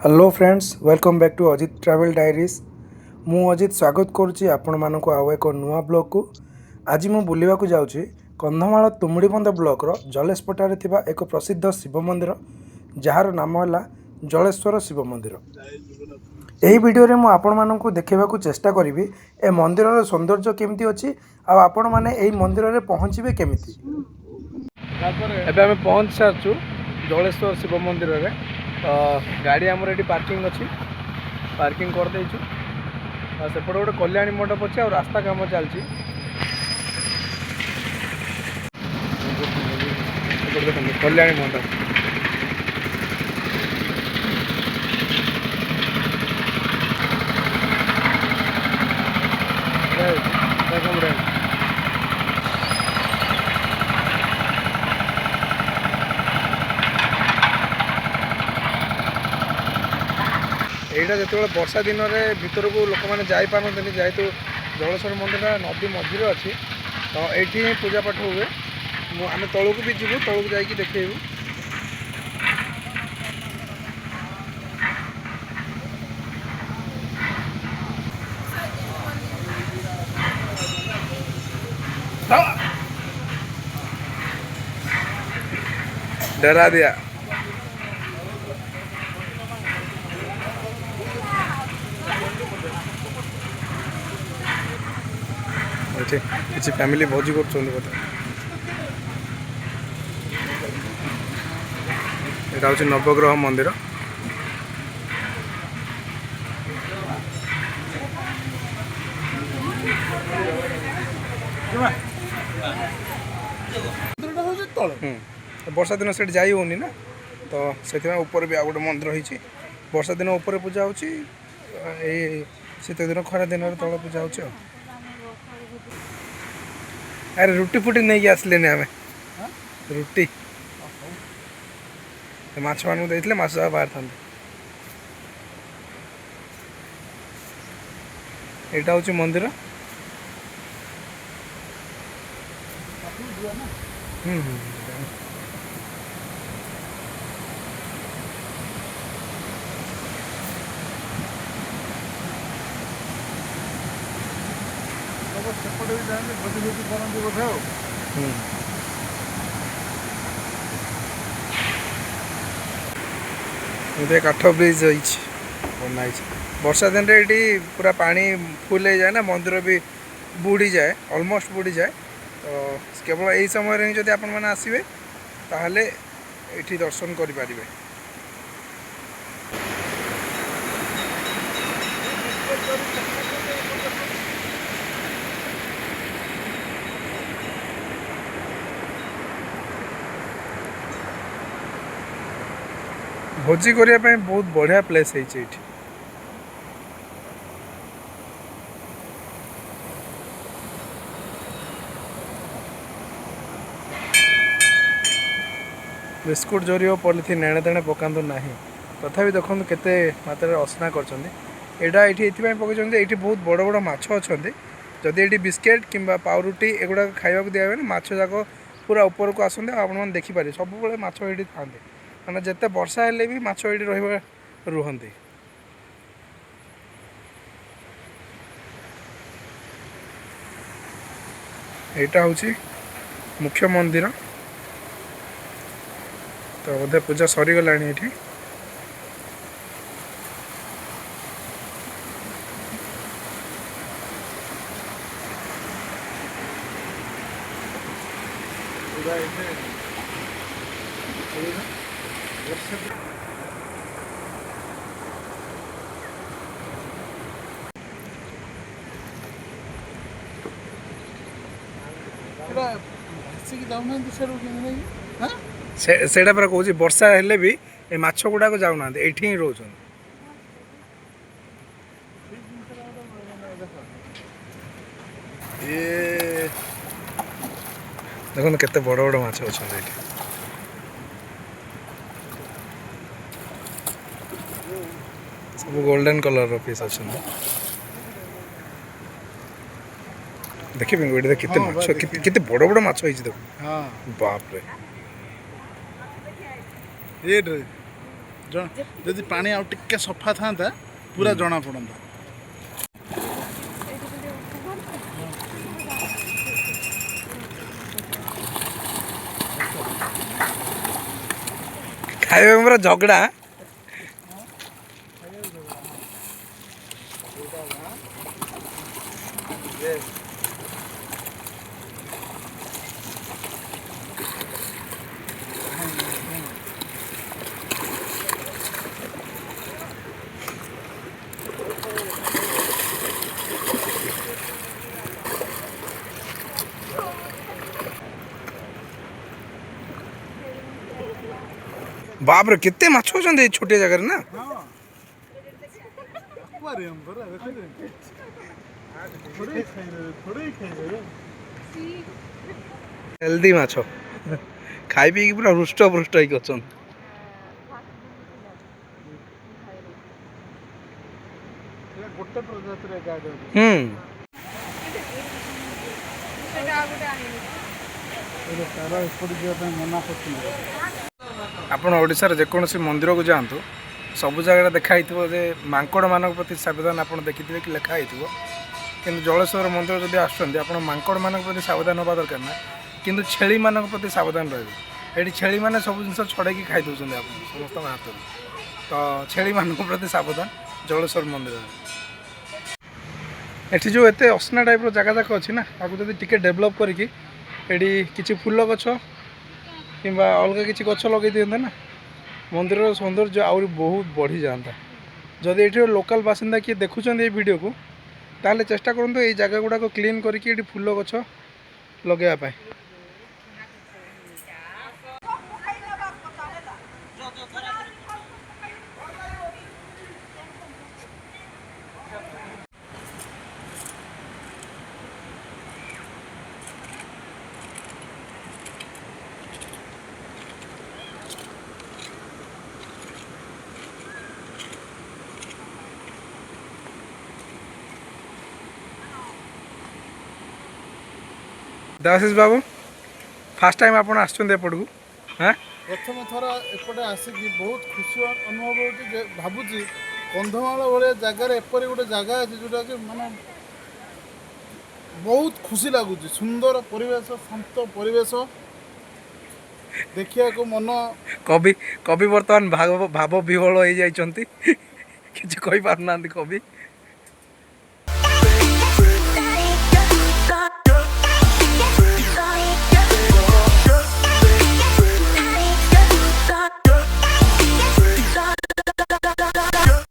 Hello friends welcome back to Ajit travel diaries मु अजित स्वागत करुच्ची आपण मानक आउ एक नुआ ब्लॉग को आज मु बुलिबा को जाउची कंधमाल तुमुड़ीबंध ब्लॉक रो जलेशपटारे थिबा एक प्रसिद्ध शिव मंदिर जार नाम है जलेश्वर शिव मंदिर। यही वीडियो रे मु आपण मानक देखा चेष्टा करी ए मंदिर रो सौंदर्य केमती अच्छी आपण माने एही मंदिर रे पहुँचे केमिति। एबे आमे पहुँच सारचु जलेश्वर शिव मंदिर रे गाड़ी आमर ये पार्किंग अच्छी पार्किंग कर देचु सेपटे गोटे कल्याणी मंडप अच्छे और रास्ता काम चलती कल्याणी मंडप यहाँ जो वर्षा दिन में भीतर को लोक मैंने जापारती जेहेतु जलेश्वर मंदिर नदी मझे अच्छी तो ये पूजा पाठ हुए आम तौक भी जीवु तौक जाकि देखू डरा दिया किसी फैमिली भोजी कर नवग्रह मंदिर वर्षा दिन से जाई होनी ना तो से ऊपर भी आ गए मंदिर होती वर्षा दिन ऊपर पूजा हो शीत दिन खरा दिन तल पूजा हो। अरे रुटी फुटी नहीं आसले आम रुटी माछ मान देते माछ बाहर था यहाँ हूँ मंदिर काठ ब्रिज बना वर्षा दिन ये पूरा पानी फुल हो जाए ना मंदिर भी बुड़ी जाए ऑलमोस्ट बुड़ी जाए तो केवल यही समय जब आपण मैंने आसवे ताहले ये दर्शन करें। भोजी करने बहुत बढ़िया प्लेस है बिस्कुट जोरी और पॉलिथिन एणे तेणे पकातु ना तथा देखो केते मात्रा असना करटा ये पकड़ ये बहुत बड़ बड़ माछ अच्छा जदि ये बिस्केट किंबा पाउरुटी एगुड़ा खावा दिया माछ जाक पूरा ऊपर को आसते आप देखिपारे सब माछ ये था मैंने जिते वर्षा हेले भी माछ ये रुहते। यहाँ हूँ मुख्य मंदिर तो बोधे पूजा सरीगला ये से पूरा कौच वर्षा हेले भी ए माछ गुड़ाक जाऊना ये ही रोच देखो केते बड़ बड़ माछ अच्छा सब गोल्डन कलर पीस अच्छा देखिए केते माछ केते बड़ बड़ माछ होई देखो बाप रे ये ଯଦି ପାଣି ଆଉ ଟିକେ ସଫା ଥାନ୍ତା ପୁରା ଜଣା ପଡ଼ନ୍ତା। ଖାଇବା ପୁରା ଝଗଡ଼ା। ବାପରେ କେତେ ମାଛ ଅଛନ୍ତି ଏଇ ଛୋଟିଆ ଜାଗାରେ ନା। ହେଲ୍ଦି ମାଛ ଖାଇ ପିଇକି ପୁରା ହୃଷ୍ଟ ପୃଷ୍ଟ ହେଇକି ଅଛନ୍ତି। ଗୋଟେ ପ୍ରଜାତିର ଗାଡି ଏପଟେ ଯିବା ପାଇଁ ମନା କରୁଛନ୍ତି। ଆପଣ ଓଡ଼ିଶାର ଯେକୌଣସି ମନ୍ଦିରକୁ ଯାଆନ୍ତୁ ସବୁ ଜାଗାରେ ଦେଖା ହେଇଥିବ ଯେ ମାଙ୍କଡ଼ମାନଙ୍କ ପ୍ରତି ସାବଧାନ। ଆପଣ ଦେଖିଥିବେ କି ଲେଖା ହେଇଥିବ, କିନ୍ତୁ ଜଳେଶ୍ୱର ମନ୍ଦିର ଯଦି ଆସୁଛନ୍ତି ଆପଣ ମାଙ୍କଡ଼ମାନଙ୍କ ପ୍ରତି ସାବଧାନ ହେବା ଦରକାର ନା, କିନ୍ତୁ ଛେଳିମାନଙ୍କ ପ୍ରତି ସାବଧାନ ରହିବେ। ଏଠି ଛେଳିମାନେ ସବୁ ଜିନିଷ ଛଡ଼େଇକି ଖାଇ ଦେଉଛନ୍ତି ଆପଣ ସମସ୍ତଙ୍କ ହାତରୁ, ତ ଛେଳିମାନଙ୍କ ପ୍ରତି ସାବଧାନ ଜଳେଶ୍ୱର ମନ୍ଦିରରେ। ଏଠି ଯେଉଁ ଏତେ ଅସନା ଟାଇପ୍ର ଜାଗା ଯାକ ଅଛି ନା, ତାକୁ ଯଦି ଟିକେ ଡେଭଲପ୍ କରିକି ଏଠି କିଛି ଫୁଲ ଗଛ କିମ୍ବା ଅଲଗା କିଛି ଗଛ ଲଗାଇ ଦିଅନ୍ତେ ନା, ମନ୍ଦିରର ସୌନ୍ଦର୍ଯ୍ୟ ଆହୁରି ବହୁତ ବଢ଼ିଯାଆନ୍ତା। ଯଦି ଏଠିର ଲୋକାଲ ବାସିନ୍ଦା କିଏ ଦେଖୁଛନ୍ତି ଏଇ ଭିଡ଼ିଓକୁ, ତାହେଲେ ଚେଷ୍ଟା କରନ୍ତୁ ଏଇ ଜାଗା ଗୁଡ଼ାକ କ୍ଲିନ୍ କରିକି ଏଠି ଫୁଲ ଗଛ ଲଗାଇବା ପାଇଁ। ଦେବାଶିଷ ବାବୁ, ଫାର୍ଷ୍ଟ ଟାଇମ୍ ଆପଣ ଆସୁଛନ୍ତି ଏପଟକୁ? ହଁ, ପ୍ରଥମ ଥର ଏପଟେ ଆସିକି ବହୁତ ଖୁସି ଅନୁଭବ ହେଉଛି ଯେ ଭାବୁଛି କନ୍ଧମାଳ ଭଳିଆ ଜାଗାରେ ଏପରି ଗୋଟେ ଜାଗା ଅଛି ଯେଉଁଟାକି ମାନେ ବହୁତ ଖୁସି ଲାଗୁଛି। ସୁନ୍ଦର ପରିବେଶ, ଶାନ୍ତ ପରିବେଶ, ଦେଖିବାକୁ ମନ। କବି ବର୍ତ୍ତମାନ ଭାବ ବିହ୍ୱଳ ହେଇଯାଇଛନ୍ତି, କିଛି କହିପାରୁନାହାନ୍ତି କବି।